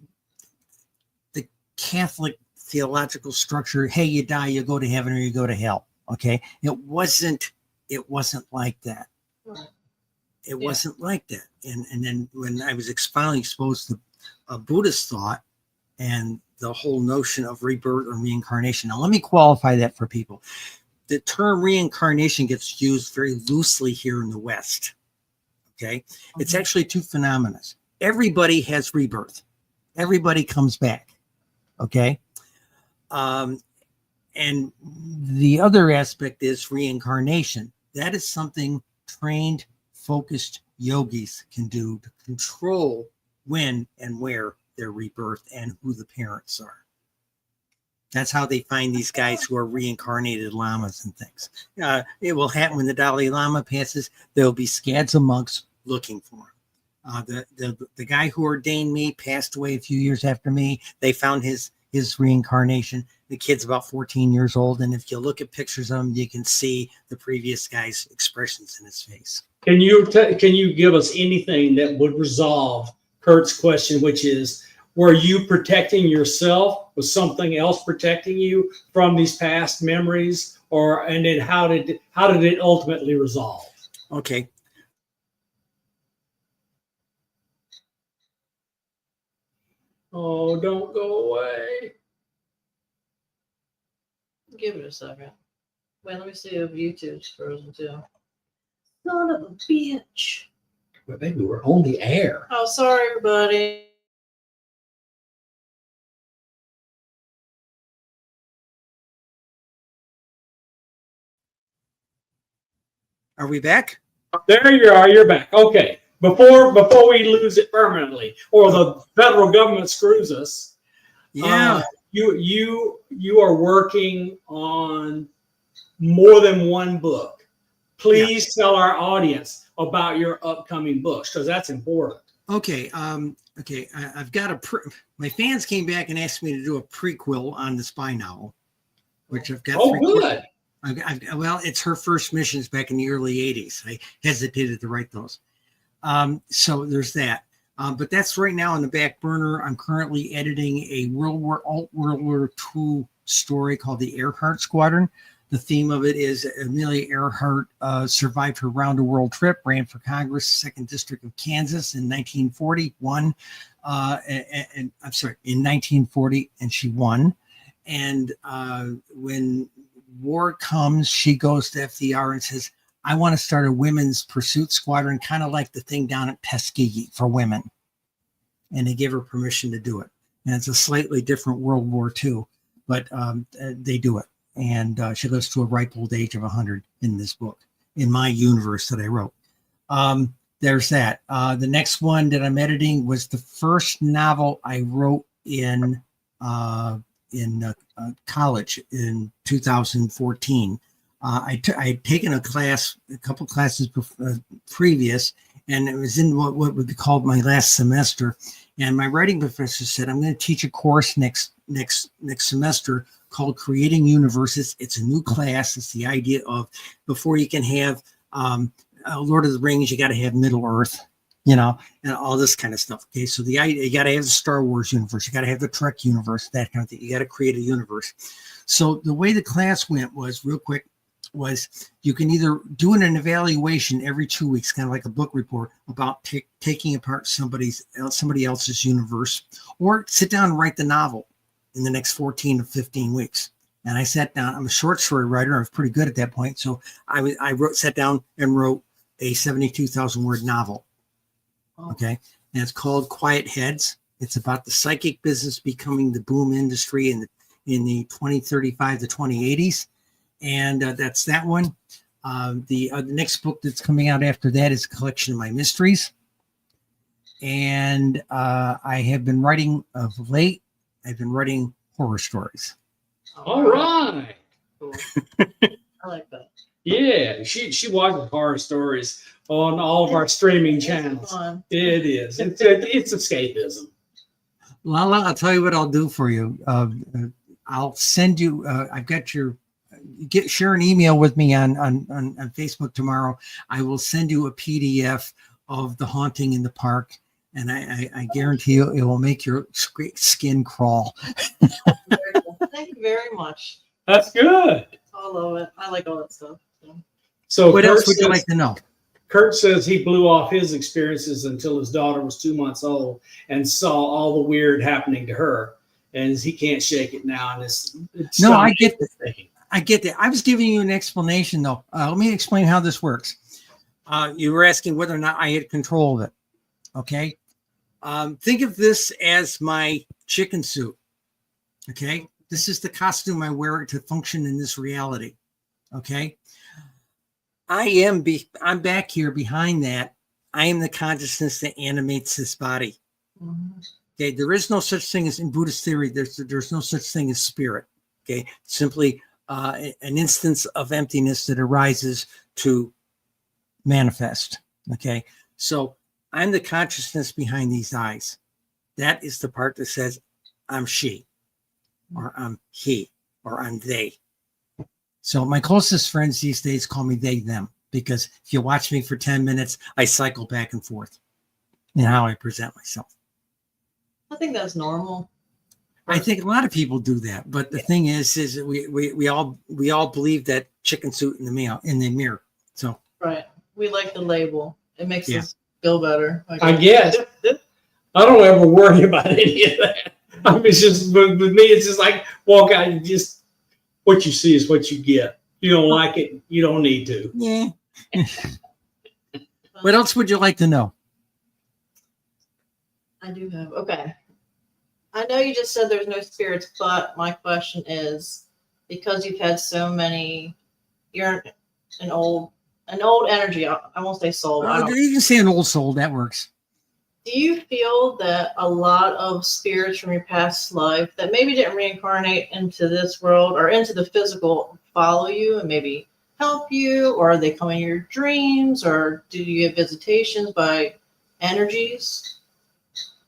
Catholic theological structure, hey, you die, you go to heaven or you go to hell. Okay. It wasn't like that. It wasn't like that. And then when I was finally exposed to a Buddhist thought and the whole notion of rebirth or reincarnation. Now, let me qualify that for people. The term reincarnation gets used very loosely here in the West. Okay. It's actually two phenomena. Everybody has rebirth. Everybody comes back. Okay. And the other aspect is reincarnation. That is something trained, focused yogis can do to control when and where they're rebirthed and who the parents are. That's how they find these guys who are reincarnated lamas and things. It will happen when the Dalai Lama passes. There will be scads of monks looking for him. The guy who ordained me passed away a few years after me. They found his reincarnation. The kid's about 14 years old, and if you look at pictures of him, you can see the previous guy's expressions in his face. Can you give us anything that would resolve Kurt's question, which is, were you protecting yourself? Was something else protecting you from these past memories, and then how did it ultimately resolve? Okay. Oh, don't go away. Give it a second. Wait, let me see if YouTube's frozen too. Son of a bitch. But baby, we're on the air. Oh, sorry, everybody. Are we back? There you are. You're back. Okay. Before we lose it permanently, or the federal government screws us. Yeah. You are working on more than one book. Please tell our audience about your upcoming books, because that's important. Okay. I've got my fans came back and asked me to do a prequel on the spy novel, which I've got. Oh, good. Well, it's her first missions back in the early 80s. I hesitated to write those. So there's that. But that's right now on the back burner. I'm currently editing a World War II story called The Earhart Squadron. The theme of it is Amelia Earhart survived her round-the-world trip, ran for Congress, 2nd District of Kansas in 1941. In 1940, and she won. And when war comes, she goes to FDR and says, I want to start a women's pursuit squadron, kind of like the thing down at Tuskegee for women. And they give her permission to do it. And it's a slightly different World War II, but they do it. And she lives to a ripe old age of 100 in this book, in my universe that I wrote. There's that. The next one that I'm editing was the first novel I wrote in college in 2014. I had taken a couple classes previous, and it was in what would be called my last semester. And my writing professor said, I'm going to teach a course next semester called Creating Universes. It's a new class. It's the idea of before you can have Lord of the Rings, you got to have Middle Earth, and all this kind of stuff. Okay, so the idea, you got to have the Star Wars universe, you got to have the Trek universe, that kind of thing. You got to create a universe. So the way the class went was real quick. Was you can either do an evaluation every 2 weeks, kind of like a book report about taking apart somebody else's universe, or sit down and write the novel in the next 14 to 15 weeks. And I sat down. I'm a short story writer. I was pretty good at that point, so I sat down and wrote a 72,000 word novel. Okay, and it's called Quiet Heads. It's about the psychic business becoming the boom industry in the 2035 to 2080s. And that's that one. The next book that's coming out after that is a collection of my mysteries. And I have been writing of late. I've been writing horror stories. All right. Cool. I like that. Yeah, she watches horror stories on all of our streaming channels. Fun. It is. It's escapism. Lala, I'll tell you what I'll do for you. I'll send you. I've got your. Share an email with me on Facebook tomorrow. I will send you a PDF of The Haunting in the Park, and I guarantee you it will make your skin crawl. Very cool. Thank you very much. That's good. I love it. I like all that stuff. So What Kurt else would you says- like to know? Kurt says he blew off his experiences until his daughter was 2 months old and saw all the weird happening to her, and he can't shake it now. And it's No, I get that. I get that. I was giving you an explanation, though. Let me explain how this works. You were asking whether or not I had control of it. Okay. Think of this as my chicken suit. Okay. This is the costume I wear to function in this reality. Okay. I'm back here behind that. I am the consciousness that animates this body. Mm-hmm. Okay. There is no such thing as, in Buddhist theory, there's no such thing as spirit. Okay. Simply an instance of emptiness that arises to manifest. Okay. So I'm the consciousness behind these eyes. That is the part that says I'm she, or I'm he, or I'm they. So my closest friends these days call me they, them, because if you watch me for 10 minutes, I cycle back and forth in how I present myself. I think that's normal. I think a lot of people do that, but the thing is that we all believe that chicken suit in the mirror. So Right. We like the label. It makes us feel better. I guess. I don't ever worry about any of that. I mean, it's just with me, it's just like walk out and just what you see is what you get. If you don't like it, you don't need to. yeah. What else would you like to know? I do have. Okay. I know you just said there's no spirits, but my question is, because you've had so many, you're an old energy. I won't say soul. But You can say an old soul. That works. do you feel that a lot of spirits from your past life that maybe didn't reincarnate into this world or into the physical follow you and maybe help you, or are they come in your dreams, or do you get visitations by energies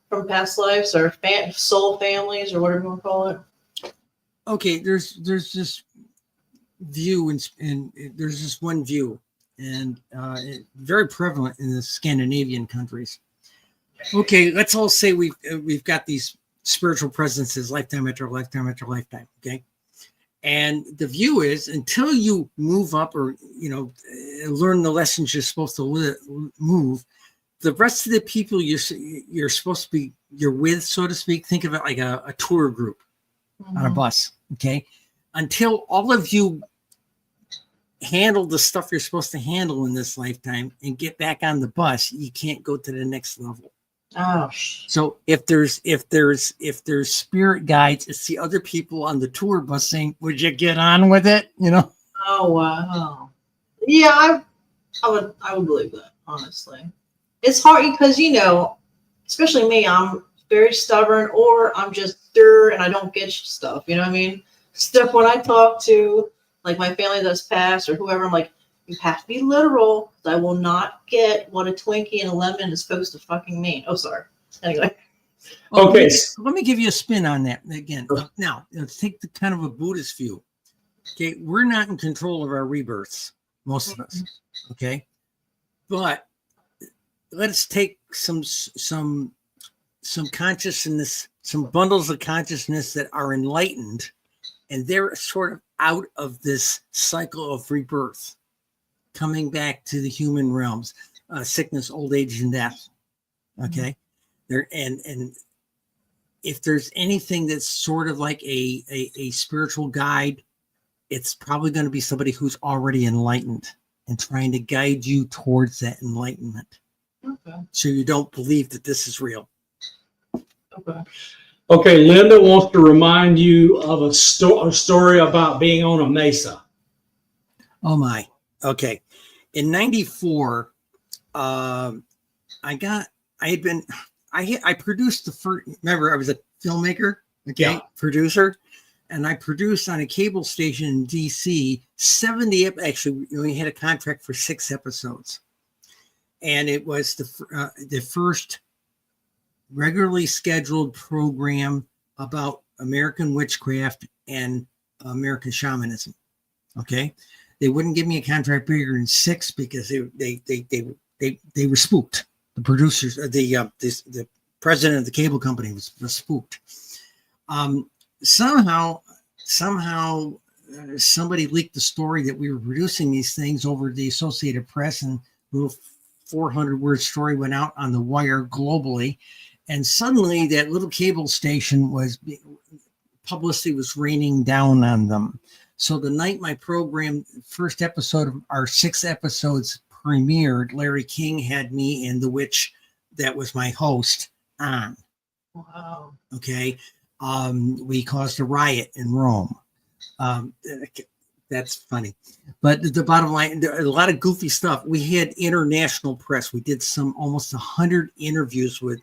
from past lives or soul families or whatever you want to call it? Okay, there's this view and there's this one view, and very prevalent in the Scandinavian countries. Okay, let's all say we've got these spiritual presences lifetime after lifetime after lifetime. Okay, and the view is until you move up or learn the lessons you're supposed to move, the rest of the people you're supposed to be with, so to speak, think of it like a tour group on a bus. Okay, until all of you handle the stuff you're supposed to handle in this lifetime and get back on the bus, you can't go to the next level. Oh, so if there's spirit guides, it's the other people on the tour bus saying, "Would you get on with it?" Oh wow. Yeah, I would believe that, honestly. It's hard because especially me, I'm very stubborn, or I'm just there and I don't get stuff. You know what I mean? Stuff when I talk to like my family that's passed or whoever, I'm like, you have to be literal. I will not get what a Twinkie and a lemon is supposed to fucking mean. Oh, sorry. Anyway. Okay. Let me give you a spin on that again. Now, let's take the kind of a Buddhist view. Okay, we're not in control of our rebirths, most of us. Okay, but let's take some consciousness, some bundles of consciousness that are enlightened, and they're sort of out of this cycle of rebirth, coming back to the human realms, sickness, old age, and death. Okay, there and if there's anything that's sort of like a spiritual guide, it's probably going to be somebody who's already enlightened and trying to guide you towards that enlightenment. Okay. So you don't believe that this is real. Okay, Linda wants to remind you of a story about being on a mesa. Oh my. Okay. In 94, I produced the first, remember I was a filmmaker, okay, Yeah. producer, and I produced on a cable station in DC 70, actually we had a contract for 6 episodes. And it was the first regularly scheduled program about American witchcraft and American shamanism. Okay. They wouldn't give me a contract bigger than 6 because they were spooked. The producers, the president of the cable company was spooked. Somehow, somebody leaked the story that we were producing these things over the Associated Press, and a little 400-word story went out on the wire globally. And suddenly that little cable station publicity was raining down on them. So the night my program, first episode of our 6 episodes premiered, Larry King had me and the witch that was my host on. Wow. Okay. We caused a riot in Rome. That's funny. But the bottom line, there are a lot of goofy stuff. We had international press. We did almost 100 interviews with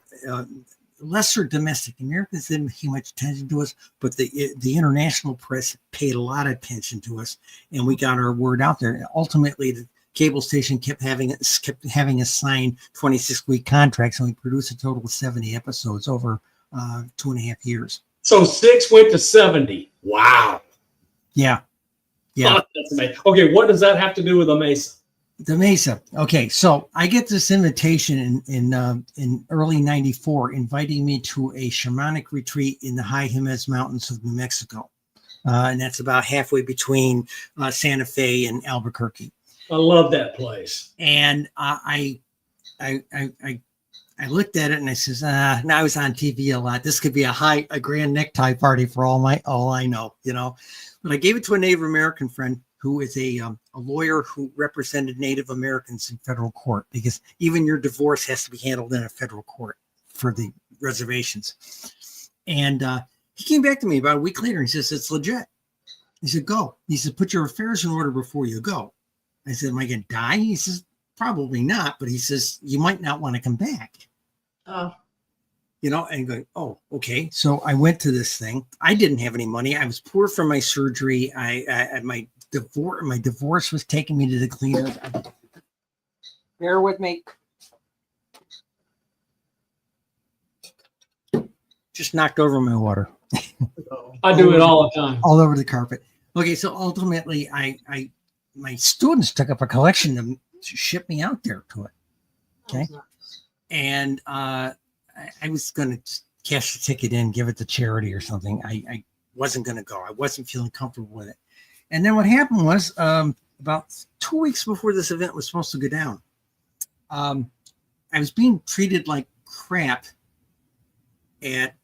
lesser domestic Americans. Didn't pay much attention to us, but the international press paid a lot of attention to us, and we got our word out there. And ultimately, the cable station kept having us sign 26-week contracts, and we produced a total of 70 episodes over 2.5 years. So 6 went to 70. Wow. Yeah. Oh, that's amazing. Okay, what does that have to do with the Mesa? The Mesa. Okay, so I get this invitation in early '94, inviting me to a shamanic retreat in the high Jemez Mountains of New Mexico, and that's about halfway between Santa Fe and Albuquerque. I love that place. And I looked at it and I says, now I was on TV a lot. This could be a grand necktie party for all I know, you know. But I gave it to a Native American friend who is a lawyer who represented Native Americans in federal court, because even your divorce has to be handled in a federal court for the reservations. And he came back to me about a week later and he says, it's legit. He said, go. He said, put your affairs in order before you go. I said, am I going to die? He says, probably not. But he says, you might not want to come back. Oh. You know, and going, oh, okay. So I went to this thing. I didn't have any money. I was poor from my surgery. My divorce was taking me to the cleaners. Bear with me. Just knocked over my water. I do it all the time. All over the carpet. Okay, so ultimately, my students took up a collection to ship me out there to it. Okay, and I was going to cash the ticket in, give it to charity or something. I wasn't going to go. I wasn't feeling comfortable with it. And then what happened was about 2 weeks before this event was supposed to go down, I was being treated like crap at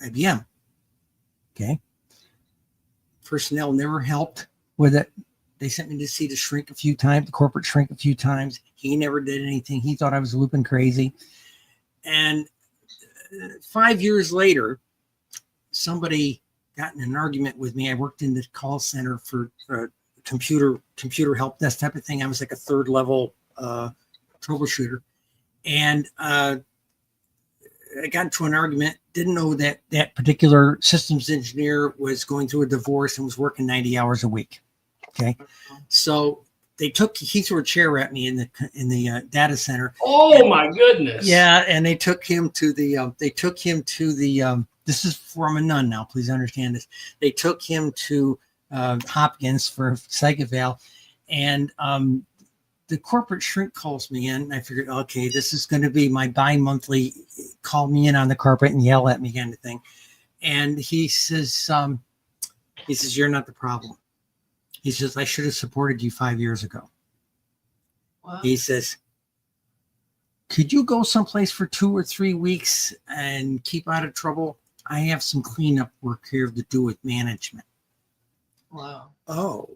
IBM. Okay. Personnel never helped with it. They sent me to see the shrink a few times, the corporate shrink a few times. He never did anything. He thought I was looping crazy. And 5 years later, somebody got in an argument with me. I worked in the call center for computer help desk type of thing. I was like a 3rd level troubleshooter. And I got into an argument, didn't know that that particular systems engineer was going through a divorce and was working 90 hours a week. Okay. So he threw a chair at me in the data center. Oh my goodness. Yeah. And they took him to the, this is from a nun now, please understand this. They took him to Hopkins for psych eval, and the corporate shrink calls me in. And I figured, okay, this is going to be my bi-monthly call me in on the carpet and yell at me kind of thing. And he says, you're not the problem. He says, I should have supported you 5 years ago. Wow. He says, could you go someplace for 2 or 3 weeks and keep out of trouble? I have some cleanup work here to do with management. Wow. Oh,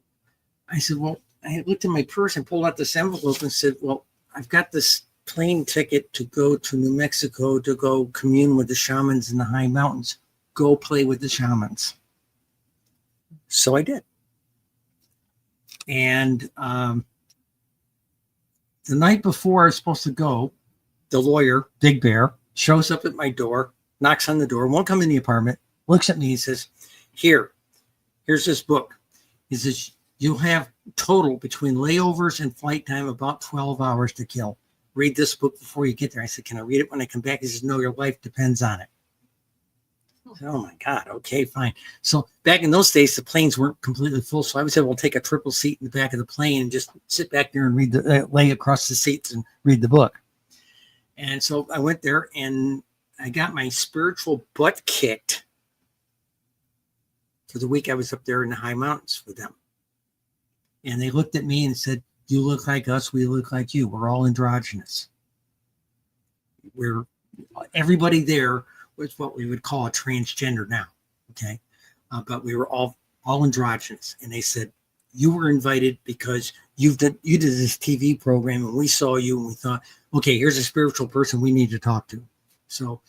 I said, well, I looked in my purse and pulled out this envelope and said, well, I've got this plane ticket to go to New Mexico to go commune with the shamans in the high mountains. Go play with the shamans. So I did. And the night before I was supposed to go, the lawyer, Big Bear, shows up at my door, knocks on the door, won't come in the apartment, looks at me and says, here's this book. He says, you'll have total between layovers and flight time about 12 hours to kill. Read this book before you get there. I said, can I read it when I come back? He says, no, your life depends on it. I said, oh my God. Okay, fine. So back in those days, the planes weren't completely full. So I was able to take a triple seat in the back of the plane and just sit back there and read lay across the seats and read the book. And so I went there and I got my spiritual butt kicked for the week I was up there in the high mountains with them. And they looked at me and said, you look like us, we look like you. We're all androgynous. Everybody there was what we would call a transgender now. Okay. But we were all androgynous. And they said, you were invited because you did this TV program and we saw you and we thought, okay, here's a spiritual person we need to talk to. So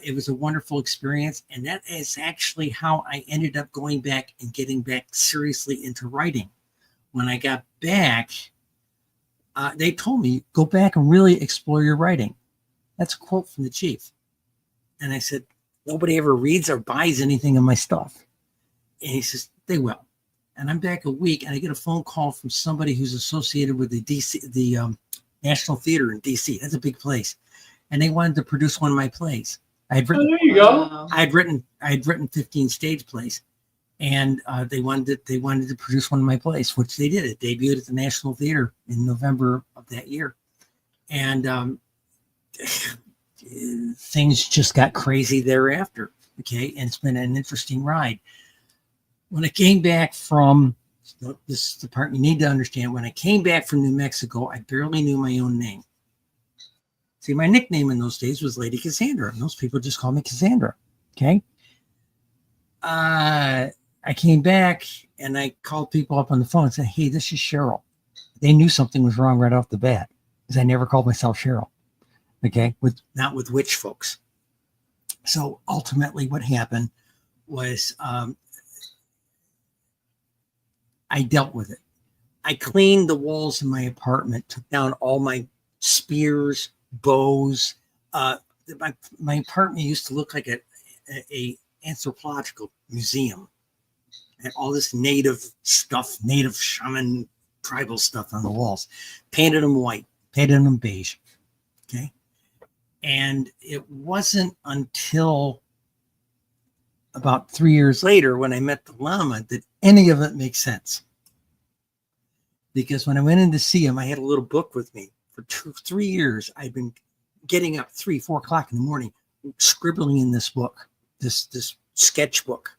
it was a wonderful experience. And that is actually how I ended up going back and getting back seriously into writing. When I got back, they told me, go back and really explore your writing. That's a quote from the chief. And I said, nobody ever reads or buys anything of my stuff. And he says, they will. And I'm back a week and I get a phone call from somebody who's associated with the National Theater in DC. That's a big place. And they wanted to produce one of my plays. I had written, there you go. I had written 15 stage plays. And they wanted to produce one of my plays, which they did. It debuted at the National Theater in November of that year. And things just got crazy thereafter. Okay. And it's been an interesting ride. When I came back from, this is the part you need to understand. When I came back from New Mexico, I barely knew my own name. See, my nickname in those days was Lady Cassandra. And those people just called me Cassandra. Okay. I came back and I called people up on the phone and said, hey, this is Cheryl. They knew something was wrong right off the bat because I never called myself Cheryl. Okay. Not with witch folks. So ultimately what happened was I dealt with it. I cleaned the walls in my apartment, took down all my spears, bows. My apartment used to look like a anthropological museum. And all this native stuff, native shaman tribal stuff on the walls. Painted them white, painted them beige. Okay. And it wasn't until about 3 years later when I met the Lama that any of it makes sense. Because when I went in to see him, I had a little book with me. For 3 years, I'd been getting up 3, 4 o'clock in the morning, scribbling in this book, this sketchbook.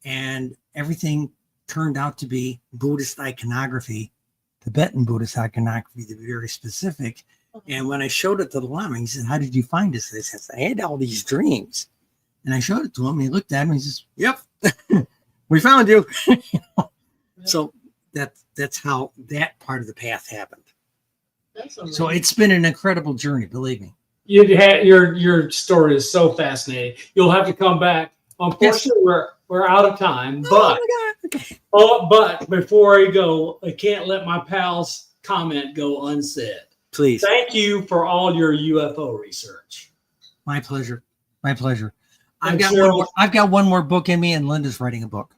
And everything turned out to be Buddhist iconography, Tibetan Buddhist iconography, to be very specific. And when I showed it to the Lama, he said, how did you find this? I said, I had all these dreams. And I showed it to him. And he looked at me and he says, yep, we found you. So that's how that part of the path happened. So it's been an incredible journey, believe me. Your story is so fascinating. You'll have to come back. Unfortunately, we're out of time, but but before I go, I can't let my pal's comment go unsaid. Please. Thank you for all your UFO research. My pleasure. My pleasure. I've got one more book in me, and Linda's writing a book.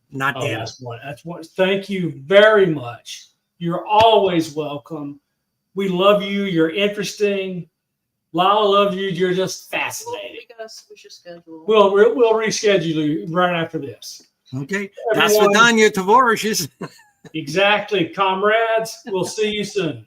Not dead. That's one. Thank you very much. You're always welcome. We love you. You're interesting. Lala loves you. You're just fascinating. We should schedule. We'll reschedule you right after this. Okay. That's what Danya Tavoris is. Exactly, comrades. We'll see you soon.